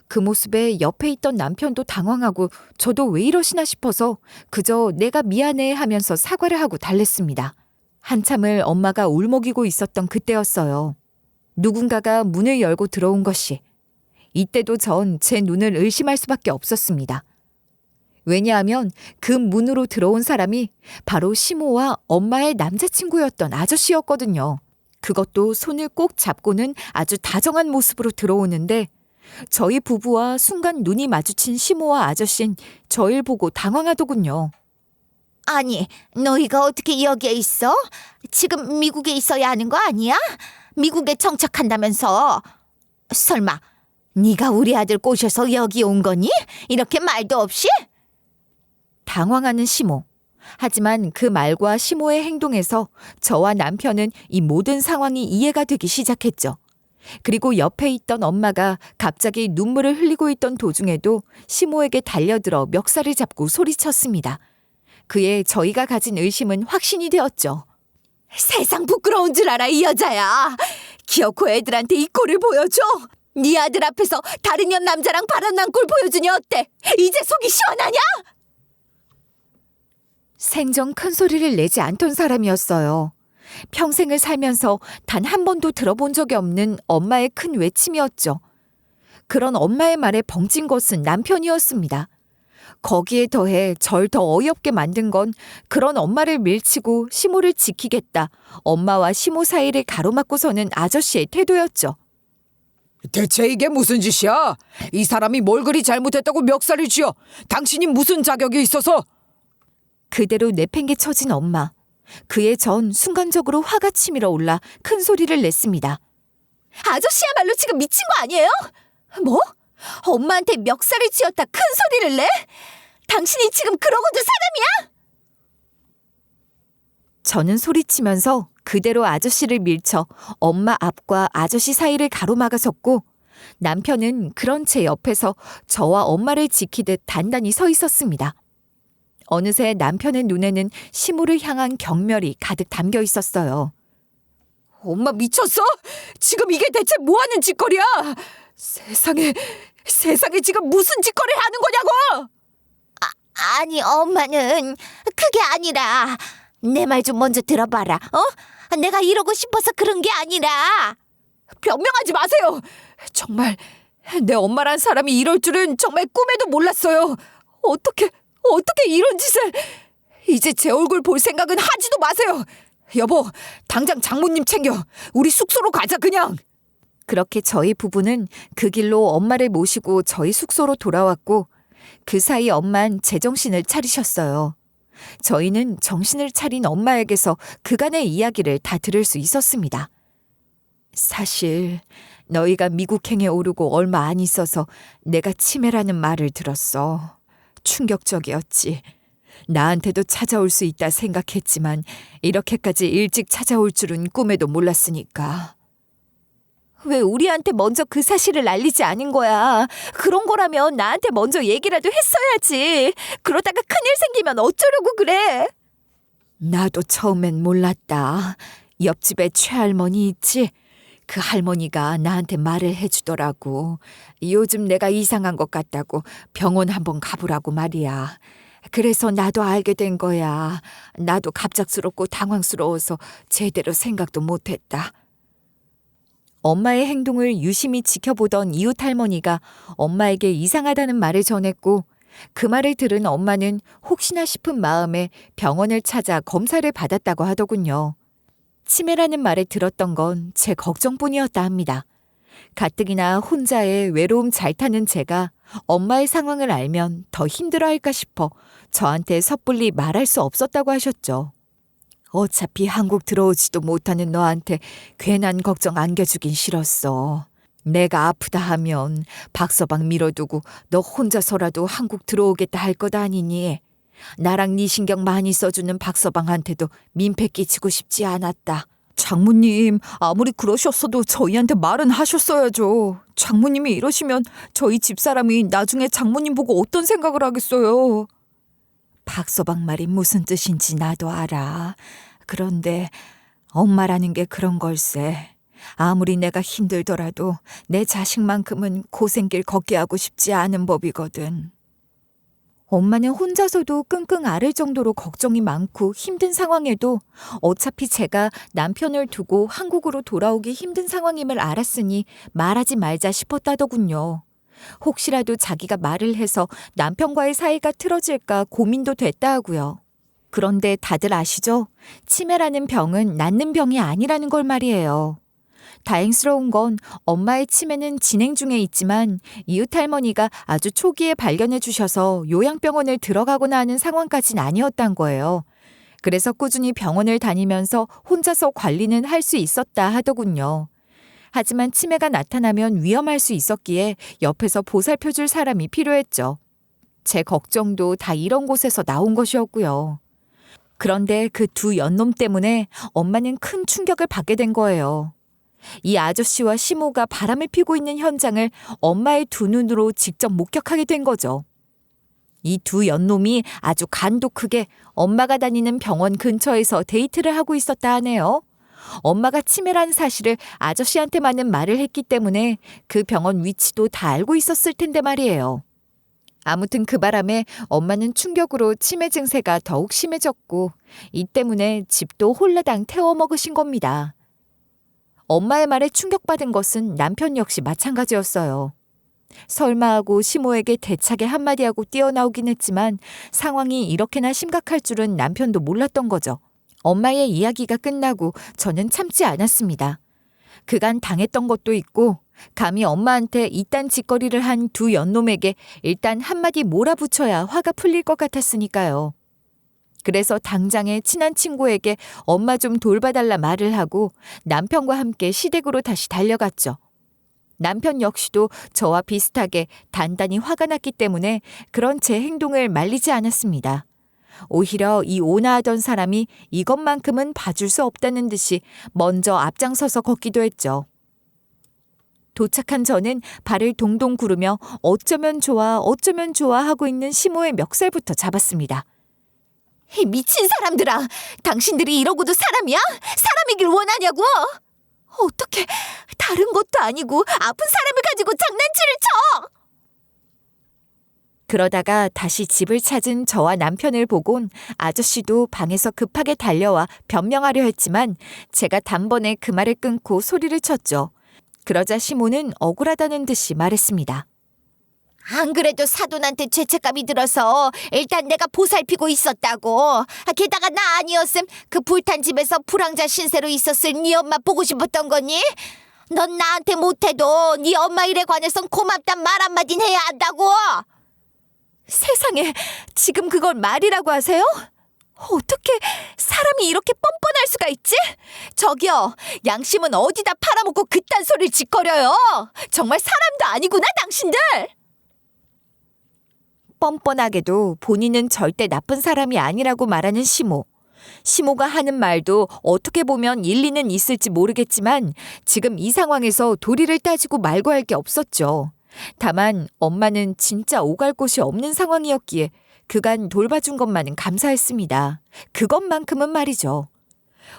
그 모습에 옆에 있던 남편도 당황하고 저도 왜 이러시나 싶어서 그저 내가 미안해 하면서 사과를 하고 달랬습니다. 한참을 엄마가 울먹이고 있었던 그때였어요. 누군가가 문을 열고 들어온 것이. 이때도 전 제 눈을 의심할 수밖에 없었습니다. 왜냐하면 그 문으로 들어온 사람이 바로 시모와 엄마의 남자친구였던 아저씨였거든요. 그것도 손을 꼭 잡고는 아주 다정한 모습으로 들어오는데 저희 부부와 순간 눈이 마주친 시모와 아저씨는 저를 보고 당황하더군요. 아니, 너희가 어떻게 여기에 있어? 지금 미국에 있어야 하는 거 아니야? 미국에 정착한다면서. 설마 네가 우리 아들 꼬셔서 여기 온 거니? 이렇게 말도 없이? 당황하는 시모. 하지만 그 말과 시모의 행동에서 저와 남편은 이 모든 상황이 이해가 되기 시작했죠. 그리고 옆에 있던 엄마가 갑자기 눈물을 흘리고 있던 도중에도 시모에게 달려들어 멱살을 잡고 소리쳤습니다. 그에 저희가 가진 의심은 확신이 되었죠. 세상 부끄러운 줄 알아, 이 여자야. 기어코 애들한테 이 꼴을 보여줘. 네 아들 앞에서 다른 년 남자랑 바람난 꼴 보여주니 어때? 이제 속이 시원하냐? 생전 큰 소리를 내지 않던 사람이었어요. 평생을 살면서 단 한 번도 들어본 적이 없는 엄마의 큰 외침이었죠. 그런 엄마의 말에 벙찐 것은 남편이었습니다. 거기에 더해 절 더 어이없게 만든 건 그런 엄마를 밀치고 시모를 지키겠다, 엄마와 시모 사이를 가로막고 서는 아저씨의 태도였죠. 대체 이게 무슨 짓이야? 이 사람이 뭘 그리 잘못했다고 멱살을 쥐어? 당신이 무슨 자격이 있어서? 그대로 내팽개쳐진 엄마. 그에 전 순간적으로 화가 치밀어 올라 큰 소리를 냈습니다. 아저씨야말로 지금 미친 거 아니에요? 뭐? 엄마한테 멱살을 쥐었다 큰 소리를 내? 당신이 지금 그러고도 사람이야? 저는 소리치면서 그대로 아저씨를 밀쳐 엄마 앞과 아저씨 사이를 가로막아 섰고 남편은 그런 제 옆에서 저와 엄마를 지키듯 단단히 서 있었습니다. 어느새 남편의 눈에는 시모를 향한 경멸이 가득 담겨 있었어요. 엄마 미쳤어? 지금 이게 대체 뭐하는 짓거리야? 세상에 지금 무슨 짓거리를 하는 거냐고! 아니, 엄마는 그게 아니라 내 말 좀 먼저 들어봐라. 내가 이러고 싶어서 그런 게 아니라. 변명하지 마세요. 정말 내 엄마란 사람이 이럴 줄은 정말 꿈에도 몰랐어요. 어떻게 이런 짓을. 이제 제 얼굴 볼 생각은 하지도 마세요. 여보, 당장 장모님 챙겨. 우리 숙소로 가자 그냥. 그렇게 저희 부부는 그 길로 엄마를 모시고 저희 숙소로 돌아왔고 그 사이 엄만 제정신을 차리셨어요. 저희는 정신을 차린 엄마에게서 그간의 이야기를 다 들을 수 있었습니다. 사실 너희가 미국행에 오르고 얼마 안 있어서 내가 치매라는 말을 들었어. 충격적이었지. 나한테도 찾아올 수 있다 생각했지만 이렇게까지 일찍 찾아올 줄은 꿈에도 몰랐으니까. 왜 우리한테 먼저 그 사실을 알리지 않은 거야? 그런 거라면 나한테 먼저 얘기라도 했어야지. 그러다가 큰일 생기면 어쩌려고 그래? 나도 처음엔 몰랐다. 옆집에 최할머니 있지? 그 할머니가 나한테 말을 해주더라고. 요즘 내가 이상한 것 같다고 병원 한번 가보라고 말이야. 그래서 나도 알게 된 거야. 나도 갑작스럽고 당황스러워서 제대로 생각도 못했다. 엄마의 행동을 유심히 지켜보던 이웃 할머니가 엄마에게 이상하다는 말을 전했고 그 말을 들은 엄마는 혹시나 싶은 마음에 병원을 찾아 검사를 받았다고 하더군요. 치매라는 말을 들었던 건 제 걱정뿐이었다 합니다. 가뜩이나 혼자의 외로움 잘 타는 제가 엄마의 상황을 알면 더 힘들어할까 싶어 저한테 섣불리 말할 수 없었다고 하셨죠. 어차피 한국 들어오지도 못하는 너한테 괜한 걱정 안겨주긴 싫었어. 내가 아프다 하면 박서방 밀어두고 너 혼자서라도 한국 들어오겠다 할 것 아니니. 나랑 네 신경 많이 써주는 박서방한테도 민폐 끼치고 싶지 않았다. 장모님, 아무리 그러셨어도 저희한테 말은 하셨어야죠. 장모님이 이러시면 저희 집사람이 나중에 장모님 보고 어떤 생각을 하겠어요. 박서방 말이 무슨 뜻인지 나도 알아. 그런데 엄마라는 게 그런 걸세. 아무리 내가 힘들더라도 내 자식만큼은 고생길 걷게 하고 싶지 않은 법이거든. 엄마는 혼자서도 끙끙 앓을 정도로 걱정이 많고 힘든 상황에도 어차피 제가 남편을 두고 한국으로 돌아오기 힘든 상황임을 알았으니 말하지 말자 싶었다더군요. 혹시라도 자기가 말을 해서 남편과의 사이가 틀어질까 고민도 됐다 하고요. 그런데 다들 아시죠? 치매라는 병은 낫는 병이 아니라는 걸 말이에요. 다행스러운 건 엄마의 치매는 진행 중에 있지만 이웃 할머니가 아주 초기에 발견해 주셔서 요양병원을 들어가거나 하는 상황까지는 아니었단 거예요. 그래서 꾸준히 병원을 다니면서 혼자서 관리는 할 수 있었다 하더군요. 하지만 치매가 나타나면 위험할 수 있었기에 옆에서 보살펴줄 사람이 필요했죠. 제 걱정도 다 이런 곳에서 나온 것이었고요. 그런데 그 두 연놈 때문에 엄마는 큰 충격을 받게 된 거예요. 이 아저씨와 시모가 바람을 피고 있는 현장을 엄마의 두 눈으로 직접 목격하게 된 거죠. 이 두 연놈이 아주 간도 크게 엄마가 다니는 병원 근처에서 데이트를 하고 있었다 하네요. 엄마가 치매라는 사실을 아저씨한테만은 말을 했기 때문에 그 병원 위치도 다 알고 있었을 텐데 말이에요. 아무튼 그 바람에 엄마는 충격으로 치매 증세가 더욱 심해졌고 이 때문에 집도 홀라당 태워 먹으신 겁니다. 엄마의 말에 충격받은 것은 남편 역시 마찬가지였어요. 설마 하고 시모에게 대차게 한마디 하고 뛰어나오긴 했지만 상황이 이렇게나 심각할 줄은 남편도 몰랐던 거죠. 엄마의 이야기가 끝나고 저는 참지 않았습니다. 그간 당했던 것도 있고 감히 엄마한테 이딴 짓거리를 한 두 연놈에게 일단 한마디 몰아붙여야 화가 풀릴 것 같았으니까요. 그래서 당장에 친한 친구에게 엄마 좀 돌봐달라 말을 하고 남편과 함께 시댁으로 다시 달려갔죠. 남편 역시도 저와 비슷하게 단단히 화가 났기 때문에 그런 제 행동을 말리지 않았습니다. 오히려 이 온화하던 사람이 이것만큼은 봐줄 수 없다는 듯이 먼저 앞장서서 걷기도 했죠. 도착한 저는 발을 동동 구르며 어쩌면 좋아 하고 있는 시모의 멱살부터 잡았습니다. 이 미친 사람들아, 당신들이 이러고도 사람이야? 사람이길 원하냐고? 어떻게 다른 것도 아니고 아픈 사람을 가지고 장난치를 쳐? 그러다가 다시 집을 찾은 저와 남편을 보곤 아저씨도 방에서 급하게 달려와 변명하려 했지만 제가 단번에 그 말을 끊고 소리를 쳤죠. 그러자 시모는 억울하다는 듯이 말했습니다. 안 그래도 사돈한테 죄책감이 들어서 일단 내가 보살피고 있었다고. 게다가 나 아니었음 그 불탄 집에서 불황자 신세로 있었을 네 엄마 보고 싶었던 거니? 넌 나한테 못해도 네 엄마 일에 관해선 고맙단 말 한마디는 해야 한다고. 세상에, 지금 그걸 말이라고 하세요? 어떻게 사람이 이렇게 뻔뻔할 수가 있지? 저기요, 양심은 어디다 팔아먹고 그딴 소리를 짓거려요? 정말 사람도 아니구나, 당신들! 뻔뻔하게도 본인은 절대 나쁜 사람이 아니라고 말하는 시모. 시모가 하는 말도 어떻게 보면 일리는 있을지 모르겠지만 지금 이 상황에서 도리를 따지고 말고 할 게 없었죠. 다만 엄마는 진짜 오갈 곳이 없는 상황이었기에 그간 돌봐준 것만은 감사했습니다. 그것만큼은 말이죠.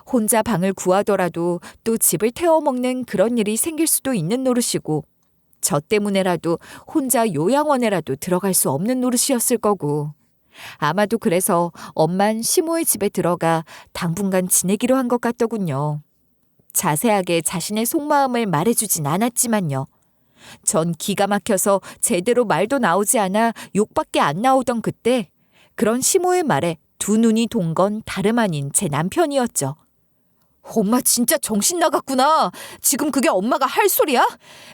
혼자 방을 구하더라도 또 집을 태워먹는 그런 일이 생길 수도 있는 노릇이고 저 때문에라도 혼자 요양원에라도 들어갈 수 없는 노릇이었을 거고 아마도 그래서 엄만 시모의 집에 들어가 당분간 지내기로 한 것 같더군요. 자세하게 자신의 속마음을 말해주진 않았지만요. 전 기가 막혀서 제대로 말도 나오지 않아 욕밖에 안 나오던 그때 그런 시모의 말에 두 눈이 돈 건 다름 아닌 제 남편이었죠. 엄마 진짜 정신 나갔구나. 지금 그게 엄마가 할 소리야?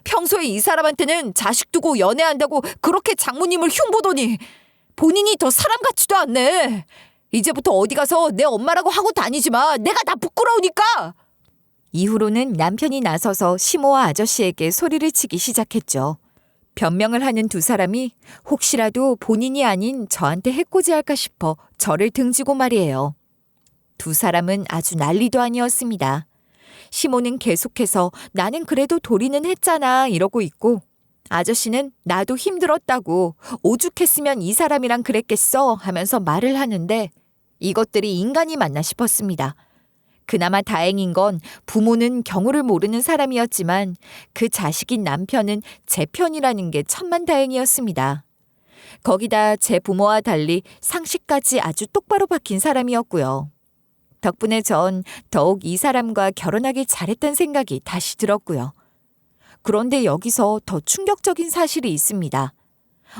평소에 이 사람한테는 자식 두고 연애한다고 그렇게 장모님을 흉보더니 본인이 더 사람 같지도 않네. 이제부터 어디 가서 내 엄마라고 하고 다니지 마. 내가 다 부끄러우니까. 이후로는 남편이 나서서 시모와 아저씨에게 소리를 치기 시작했죠. 변명을 하는 두 사람이 혹시라도 본인이 아닌 저한테 해코지할까 싶어 저를 등지고 말이에요. 두 사람은 아주 난리도 아니었습니다. 시모는 계속해서 나는 그래도 도리는 했잖아 이러고 있고 아저씨는 나도 힘들었다고 오죽했으면 이 사람이랑 그랬겠어 하면서 말을 하는데 이것들이 인간이 맞나 싶었습니다. 그나마 다행인 건 부모는 경우를 모르는 사람이었지만 그 자식인 남편은 제 편이라는 게 천만다행이었습니다. 거기다 제 부모와 달리 상식까지 아주 똑바로 박힌 사람이었고요. 덕분에 전 더욱 이 사람과 결혼하길 잘했다는 생각이 다시 들었고요. 그런데 여기서 더 충격적인 사실이 있습니다.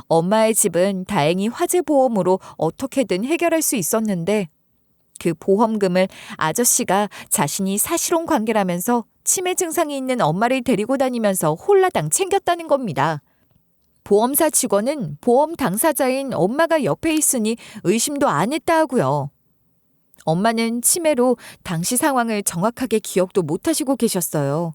엄마의 집은 다행히 화재보험으로 어떻게든 해결할 수 있었는데 그 보험금을 아저씨가 자신이 사실혼 관계라면서 치매 증상이 있는 엄마를 데리고 다니면서 홀라당 챙겼다는 겁니다. 보험사 직원은 보험 당사자인 엄마가 옆에 있으니 의심도 안 했다 하고요. 엄마는 치매로 당시 상황을 정확하게 기억도 못 하시고 계셨어요.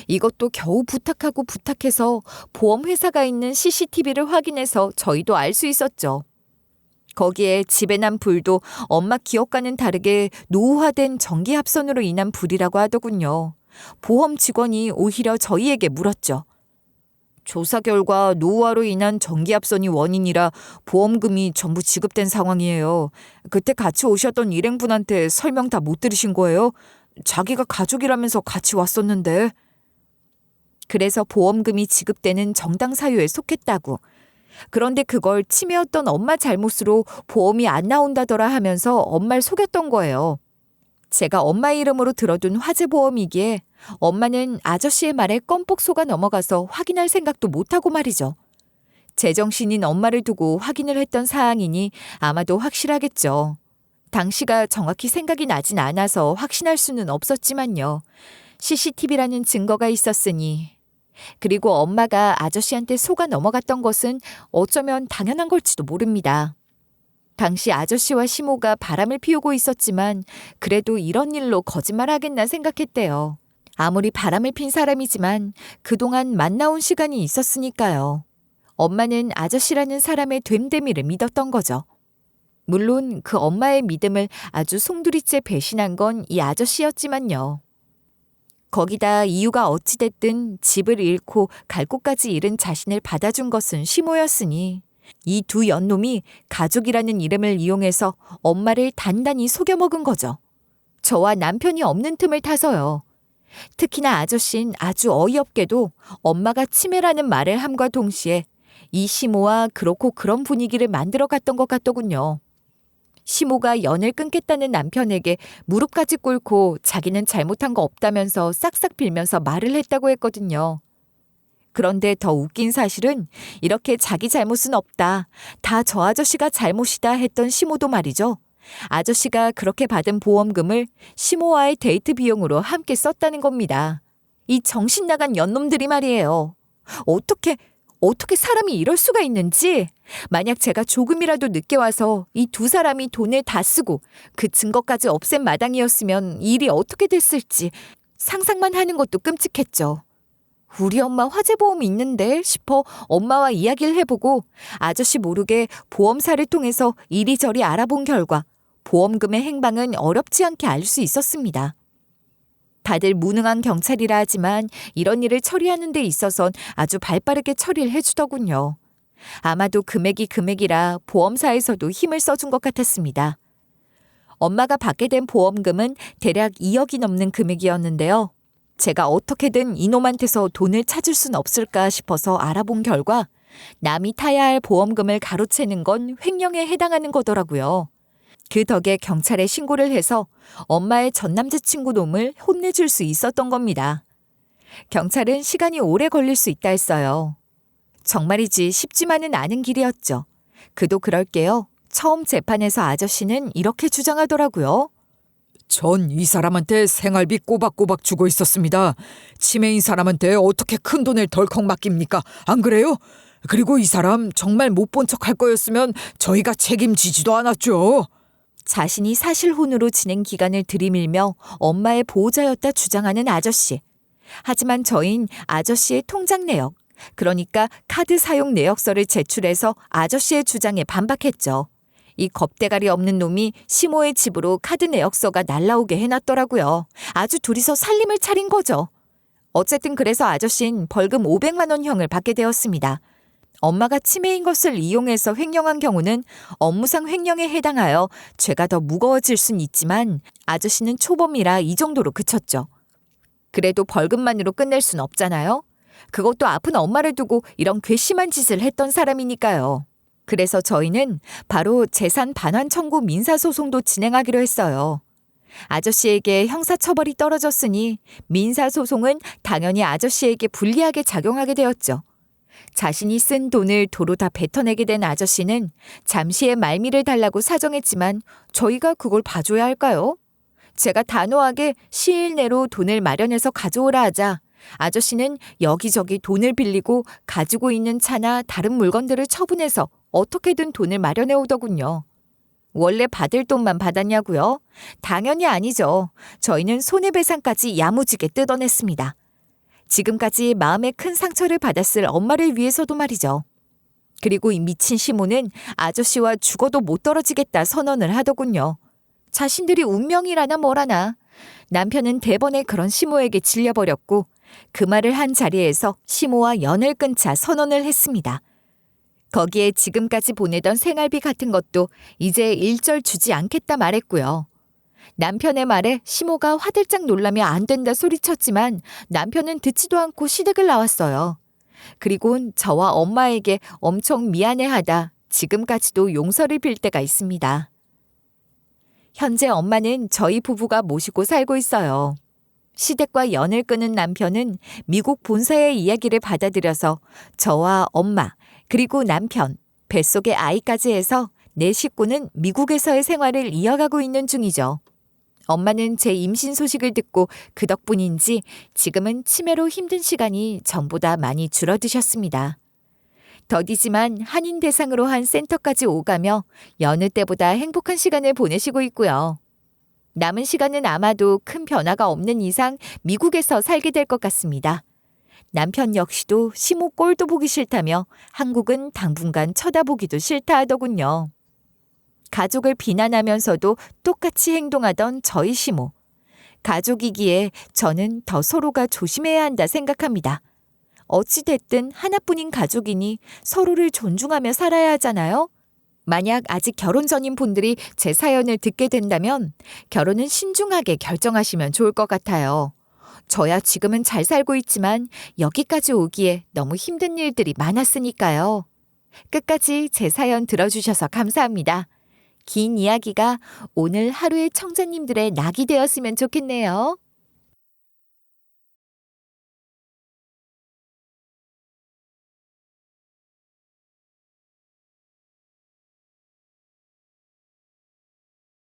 이것도 겨우 부탁해서 보험회사가 있는 CCTV를 확인해서 저희도 알 수 있었죠. 거기에 집에 난 불도 엄마 기억과는 다르게 노후화된 전기합선으로 인한 불이라고 하더군요. 보험 직원이 오히려 저희에게 물었죠. 조사 결과 노후화로 인한 전기합선이 원인이라 보험금이 전부 지급된 상황이에요. 그때 같이 오셨던 일행분한테 설명 다 못 들으신 거예요? 자기가 가족이라면서 같이 왔었는데. 그래서 보험금이 지급되는 정당 사유에 속했다고. 그런데 그걸 치매였던 엄마 잘못으로 보험이 안 나온다더라 하면서 엄마를 속였던 거예요. 제가 엄마 이름으로 들어둔 화재보험이기에 엄마는 아저씨의 말에 껌뻑 속아 넘어가서 확인할 생각도 못하고 말이죠. 제정신인 엄마를 두고 확인을 했던 사항이니 아마도 확실하겠죠. 당시가 정확히 생각이 나진 않아서 확신할 수는 없었지만요. CCTV라는 증거가 있었으니. 그리고 엄마가 아저씨한테 속아 넘어갔던 것은 어쩌면 당연한 걸지도 모릅니다. 당시 아저씨와 시모가 바람을 피우고 있었지만 그래도 이런 일로 거짓말하겠나 생각했대요. 아무리 바람을 핀 사람이지만 그동안 만나온 시간이 있었으니까요. 엄마는 아저씨라는 사람의 됨됨이를 믿었던 거죠. 물론 그 엄마의 믿음을 아주 송두리째 배신한 건 이 아저씨였지만요. 거기다 이유가 어찌됐든 집을 잃고 갈 곳까지 잃은 자신을 받아준 것은 시모였으니 이 두 연놈이 가족이라는 이름을 이용해서 엄마를 단단히 속여먹은 거죠. 저와 남편이 없는 틈을 타서요. 특히나 아저씨는 아주 어이없게도 엄마가 치매라는 말을 함과 동시에 이 시모와 그렇고 그런 분위기를 만들어갔던 것 같더군요. 시모가 연을 끊겠다는 남편에게 무릎까지 꿇고 자기는 잘못한 거 없다면서 싹싹 빌면서 말을 했다고 했거든요. 그런데 더 웃긴 사실은 이렇게 자기 잘못은 없다. 다 저 아저씨가 잘못이다 했던 시모도 말이죠. 아저씨가 그렇게 받은 보험금을 시모와의 데이트 비용으로 함께 썼다는 겁니다. 이 정신 나간 연놈들이 말이에요. 어떻게 사람이 이럴 수가 있는지. 만약 제가 조금이라도 늦게 와서 이 두 사람이 돈을 다 쓰고 그 증거까지 없앤 마당이었으면 일이 어떻게 됐을지 상상만 하는 것도 끔찍했죠. 우리 엄마 화재보험이 있는데 싶어 엄마와 이야기를 해보고 아저씨 모르게 보험사를 통해서 이리저리 알아본 결과 보험금의 행방은 어렵지 않게 알 수 있었습니다. 다들 무능한 경찰이라 하지만 이런 일을 처리하는 데 있어선 아주 발빠르게 처리를 해주더군요. 아마도 금액이 금액이라 보험사에서도 힘을 써준 것 같았습니다. 엄마가 받게 된 보험금은 대략 2억이 넘는 금액이었는데요. 제가 어떻게든 이놈한테서 돈을 찾을 순 없을까 싶어서 알아본 결과 남이 타야 할 보험금을 가로채는 건 횡령에 해당하는 거더라고요. 그 덕에 경찰에 신고를 해서 엄마의 전 남자친구 놈을 혼내줄 수 있었던 겁니다. 경찰은 시간이 오래 걸릴 수 있다 했어요. 정말이지 쉽지만은 않은 길이었죠. 그도 그럴게요. 처음 재판에서 아저씨는 이렇게 주장하더라고요. 전 이 사람한테 생활비 꼬박꼬박 주고 있었습니다. 치매인 사람한테 어떻게 큰 돈을 덜컥 맡깁니까? 안 그래요? 그리고 이 사람 정말 못 본 척 할 거였으면 저희가 책임지지도 않았죠. 자신이 사실혼으로 지낸 기간을 들이밀며 엄마의 보호자였다 주장하는 아저씨. 하지만 저흰 아저씨의 통장 내역, 그러니까 카드 사용 내역서를 제출해서 아저씨의 주장에 반박했죠. 이 겁대가리 없는 놈이 시모의 집으로 카드 내역서가 날라오게 해놨더라고요. 아주 둘이서 살림을 차린 거죠. 어쨌든 그래서 아저씨는 벌금 500만 원형을 받게 되었습니다. 엄마가 치매인 것을 이용해서 횡령한 경우는 업무상 횡령에 해당하여 죄가 더 무거워질 순 있지만 아저씨는 초범이라 이 정도로 그쳤죠. 그래도 벌금만으로 끝낼 순 없잖아요. 그것도 아픈 엄마를 두고 이런 괘씸한 짓을 했던 사람이니까요. 그래서 저희는 바로 재산 반환 청구 민사소송도 진행하기로 했어요. 아저씨에게 형사처벌이 떨어졌으니 민사소송은 당연히 아저씨에게 불리하게 작용하게 되었죠. 자신이 쓴 돈을 도로 다 뱉어내게 된 아저씨는 잠시의 말미를 달라고 사정했지만 저희가 그걸 봐줘야 할까요? 제가 단호하게 시일 내로 돈을 마련해서 가져오라 하자 아저씨는 여기저기 돈을 빌리고 가지고 있는 차나 다른 물건들을 처분해서 어떻게든 돈을 마련해 오더군요. 원래 받을 돈만 받았냐고요? 당연히 아니죠. 저희는 손해배상까지 야무지게 뜯어냈습니다. 지금까지 마음에 큰 상처를 받았을 엄마를 위해서도 말이죠. 그리고 이 미친 시모는 아저씨와 죽어도 못 떨어지겠다 선언을 하더군요. 자신들이 운명이라나 뭐라나. 남편은 대번에 그런 시모에게 질려버렸고 그 말을 한 자리에서 시모와 연을 끊자 선언을 했습니다. 거기에 지금까지 보내던 생활비 같은 것도 이제 일절 주지 않겠다 말했고요. 남편의 말에 시모가 화들짝 놀라며 안 된다 소리쳤지만 남편은 듣지도 않고 시댁을 나왔어요. 그리곤 저와 엄마에게 엄청 미안해하다 지금까지도 용서를 빌 때가 있습니다. 현재 엄마는 저희 부부가 모시고 살고 있어요. 시댁과 연을 끊은 남편은 미국 본사의 이야기를 받아들여서 저와 엄마 그리고 남편, 뱃속의 아이까지 해서 네 식구는 미국에서의 생활을 이어가고 있는 중이죠. 엄마는 제 임신 소식을 듣고 그 덕분인지 지금은 치매로 힘든 시간이 전보다 많이 줄어드셨습니다. 더디지만 한인 대상으로 한 센터까지 오가며 여느 때보다 행복한 시간을 보내시고 있고요. 남은 시간은 아마도 큰 변화가 없는 이상 미국에서 살게 될 것 같습니다. 남편 역시도 시모 꼴도 보기 싫다며 한국은 당분간 쳐다보기도 싫다 하더군요. 가족을 비난하면서도 똑같이 행동하던 저희 시모. 가족이기에 저는 더 서로가 조심해야 한다 생각합니다. 어찌됐든 하나뿐인 가족이니 서로를 존중하며 살아야 하잖아요. 만약 아직 결혼 전인 분들이 제 사연을 듣게 된다면 결혼은 신중하게 결정하시면 좋을 것 같아요. 저야 지금은 잘 살고 있지만 여기까지 오기에 너무 힘든 일들이 많았으니까요. 끝까지 제 사연 들어주셔서 감사합니다. 긴 이야기가 오늘 하루의 청자님들의 낙이 되었으면 좋겠네요.